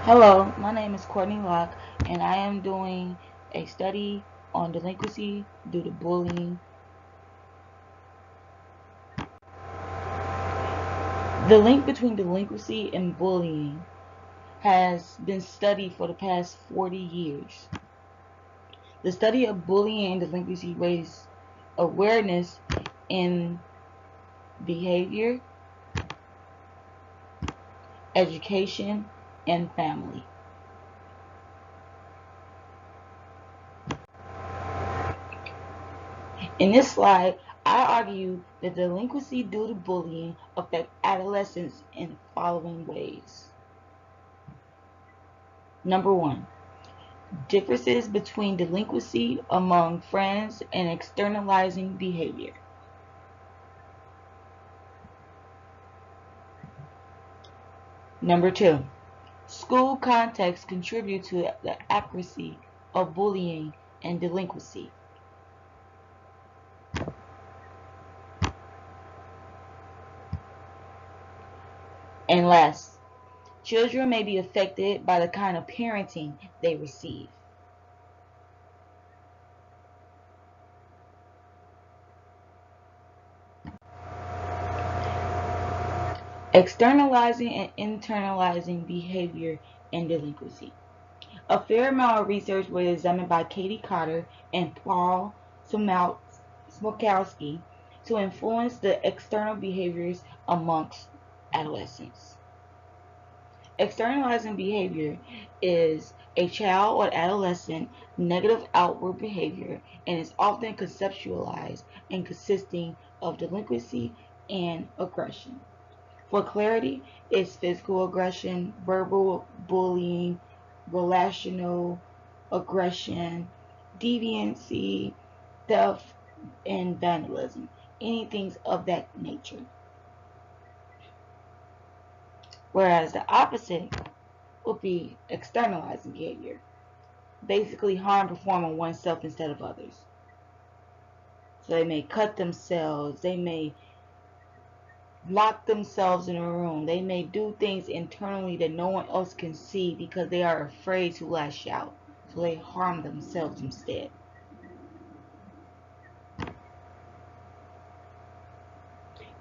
Hello, my name is Courtney Locke, and I am doing a study on delinquency due to bullying. The link between delinquency and bullying has been studied for the past 40 years. The study of bullying and delinquency raised awareness in behavior, education, and family. In this slide, I argue that delinquency due to bullying affect adolescents in the following ways. Number one, differences between delinquency among friends and externalizing behavior. Number two, school context contribute to the accuracy of bullying and delinquency. And last, children may be affected by the kind of parenting they receive. Externalizing and internalizing behavior and delinquency. A fair amount of research was examined by Katie Cotter and Paul Smokowski to influence the external behaviors amongst adolescents. Externalizing behavior is a child or adolescent negative outward behavior and is often conceptualized and consisting of delinquency and aggression. For clarity, it's physical aggression, verbal bullying, relational aggression, deviancy, theft, and vandalism. Anything of that nature. Whereas the opposite would be externalizing behavior. Basically harm performed on oneself instead of others. So they may cut themselves, they may lock themselves in a room. They may do things internally that no one else can see because they are afraid to lash out. So they harm themselves instead.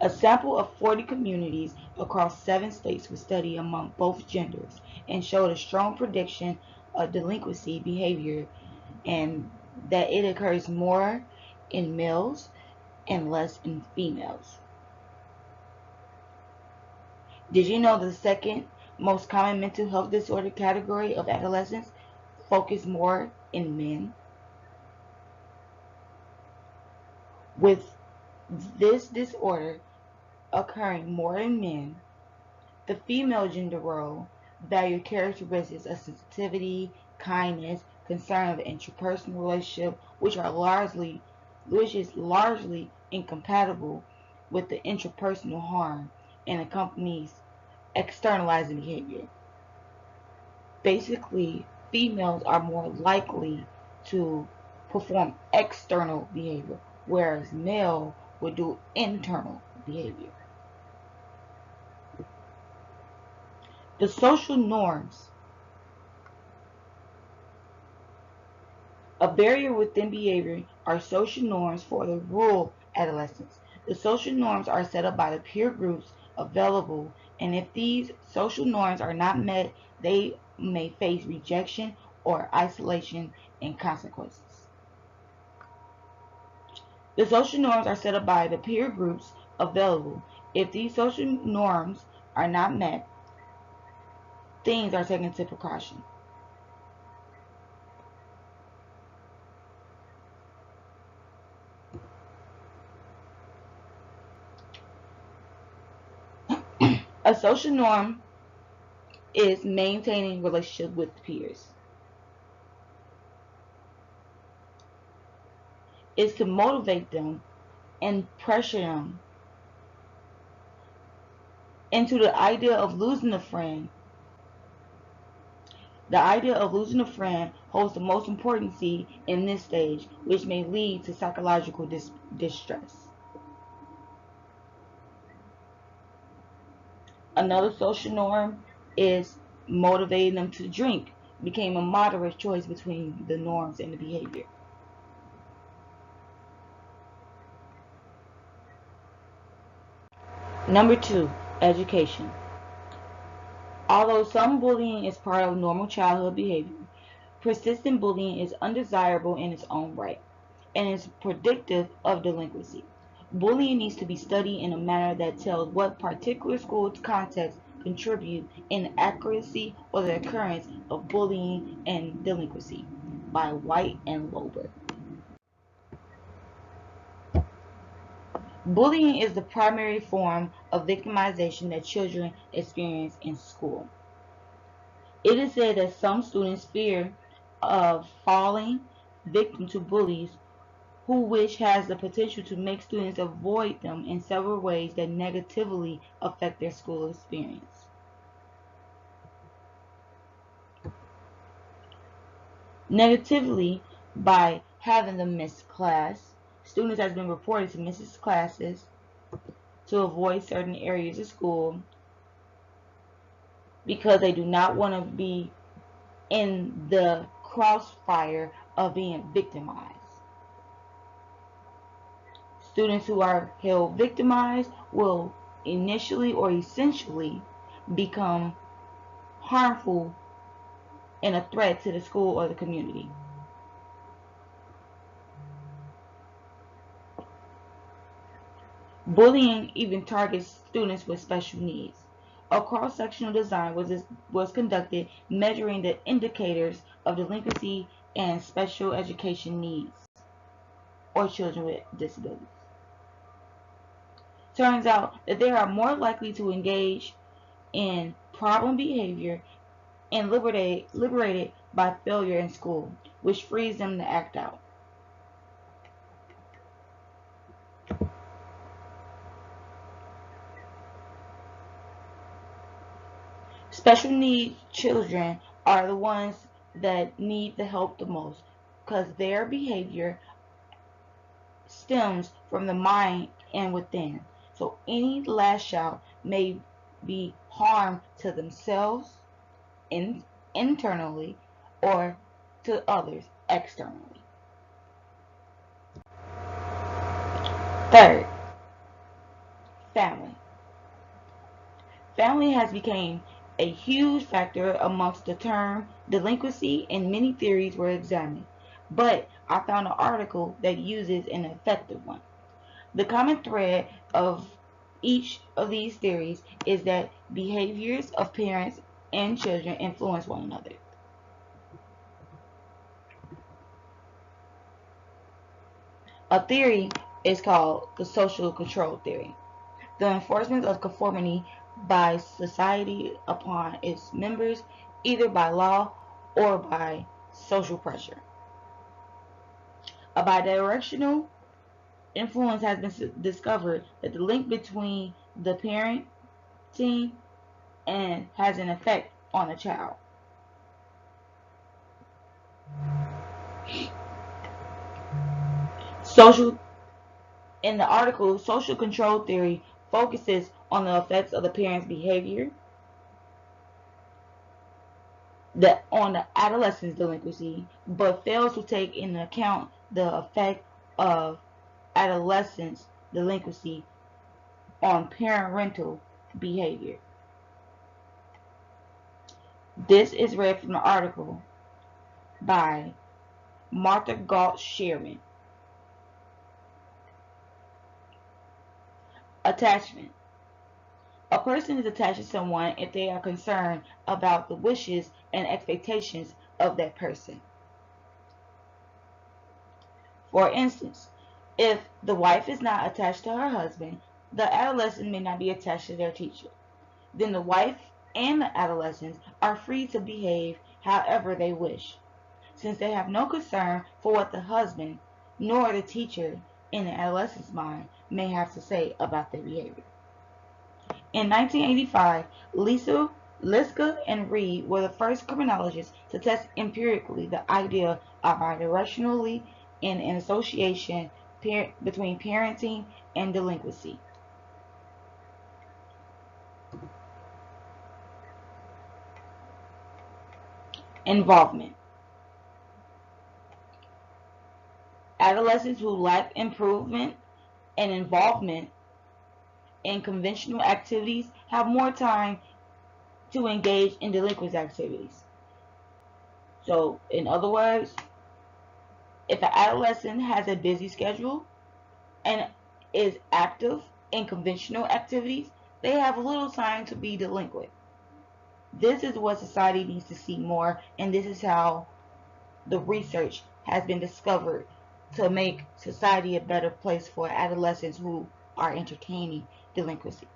A sample of 40 communities across 7 states was studied among both genders and showed a strong prediction of delinquency behavior and that it occurs more in males and less in females. Did you know the second most common mental health disorder category of adolescents focus more in men? With this disorder occurring more in men, the female gender role value characteristics of sensitivity, kindness, concern of interpersonal relationship, which is largely incompatible with the interpersonal harm and accompanies externalizing behavior. Basically, females are more likely to perform external behavior, whereas male would do internal behavior. The social norms. A barrier within behavior are social norms for the rural adolescents. The social norms are set up by the peer groups available, and if these social norms are not met, they may face rejection or isolation and consequences. The social norms are set up by the peer groups available. If these social norms are not met, things are taken into precaution. A social norm is maintaining relationship with peers. Is to motivate them and pressure them into the idea of losing a friend. The idea of losing a friend holds the most importance in this stage, which may lead to psychological distress. Another social norm is Motivating them to drink became a moderate choice between the norms and the behavior. Number 2, education. Although some bullying is part of normal childhood behavior, persistent bullying is undesirable in its own right and is predictive of delinquency. Bullying needs to be studied in a manner that tells what particular school context contribute in the accuracy or the occurrence of bullying and delinquency by White and Lober. Bullying is the primary form of victimization that children experience in school. It is said that some students fear of falling victim to bullies which has the potential to make students avoid them in several ways that negatively affect their school experience. Negatively, by having them miss class, students have been reported to miss classes to avoid certain areas of school because they do not want to be in the crossfire of being victimized. Students who are held victimized will initially or essentially become harmful and a threat to the school or the community. Bullying even targets students with special needs. A cross-sectional design was conducted measuring the indicators of delinquency and special education needs or children with disabilities. Turns out that they are more likely to engage in problem behavior and liberated by failure in school, which frees them to act out. Special needs children are the ones that need the help the most because their behavior stems from the mind and within. So any lash out may be harm to themselves internally or to others externally. Third, family. Family has become a huge factor amongst the term delinquency, and many theories were examined, but I found an article that uses an effective one. The common thread of each of these theories is that behaviors of parents and children influence one another. A theory is called the social control theory, the enforcement of conformity by society upon its members, either by law or by social pressure. A bidirectional influence has been discovered that the link between the parenting and has an effect on the child. Social In the article, social control theory focuses on the effects of the parent's behavior, on the adolescent's delinquency, but fails to take into account the effect of adolescent's delinquency on parental behavior. This is read from the article by Martha Galt Sherman. Attachment. A person is attached to someone if they are concerned about the wishes and expectations of that person. For instance, if the wife is not attached to her husband, the adolescent may not be attached to their teacher. Then the wife and the adolescents are free to behave however they wish, since they have no concern for what the husband nor the teacher in the adolescent's mind may have to say about their behavior. In 1985, Liska and Reed were the first criminologists to test empirically the idea of bidirectionality in an association between parenting and delinquency. Involvement. Adolescents who lack improvement and involvement in conventional activities have more time to engage in delinquent activities. So, in other words, if an adolescent has a busy schedule and is active in conventional activities, they have little time to be delinquent. This is what society needs to see more, and this is how the research has been discovered to make society a better place for adolescents who are entertaining delinquency.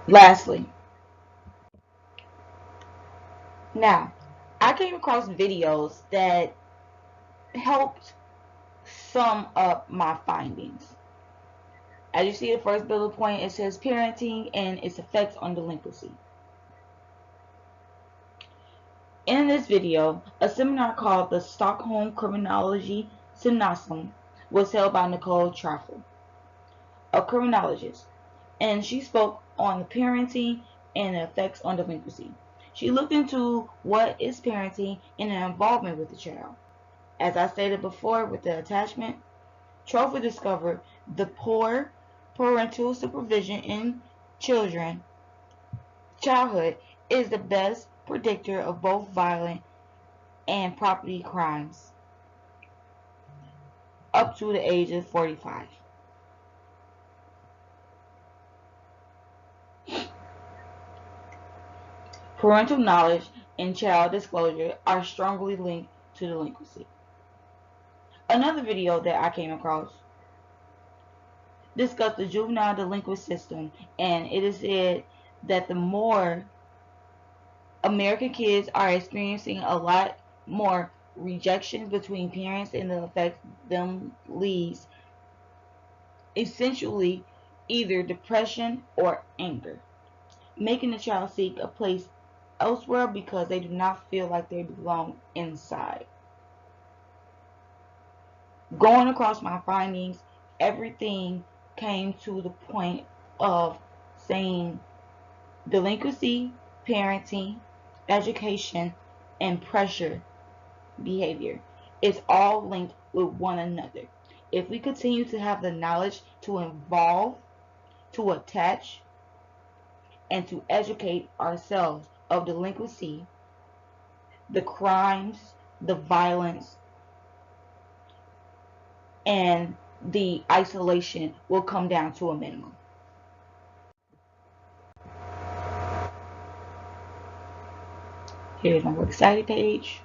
Lastly, now, I came across videos that helped sum up my findings. As you see, the first bullet point, it says parenting and its effects on delinquency. In this video, a seminar called the Stockholm Criminology Symposium was held by Nicole Traffel, a criminologist, and she spoke on the parenting and the effects on delinquency. She looked into what is parenting and the involvement with the child. As I stated before with the attachment, Traffel discovered the poor parental supervision in childhood is the best predictor of both violent and property crimes up to the age of 45. Parental knowledge and child disclosure are strongly linked to delinquency. Another video that I came across discussed the juvenile delinquent system, and it is said that the more American kids are experiencing a lot more rejections between parents, and the effect them leads essentially either depression or anger, making the child seek a place elsewhere because they do not feel like they belong inside. Going across my findings, everything came to the point of saying delinquency, parenting, education, and pressure behavior. It's all linked with one another. If we continue to have the knowledge to involve, to attach, and to educate ourselves of delinquency, the crimes, the violence, and the isolation will come down to a minimum. Here's my works cited page.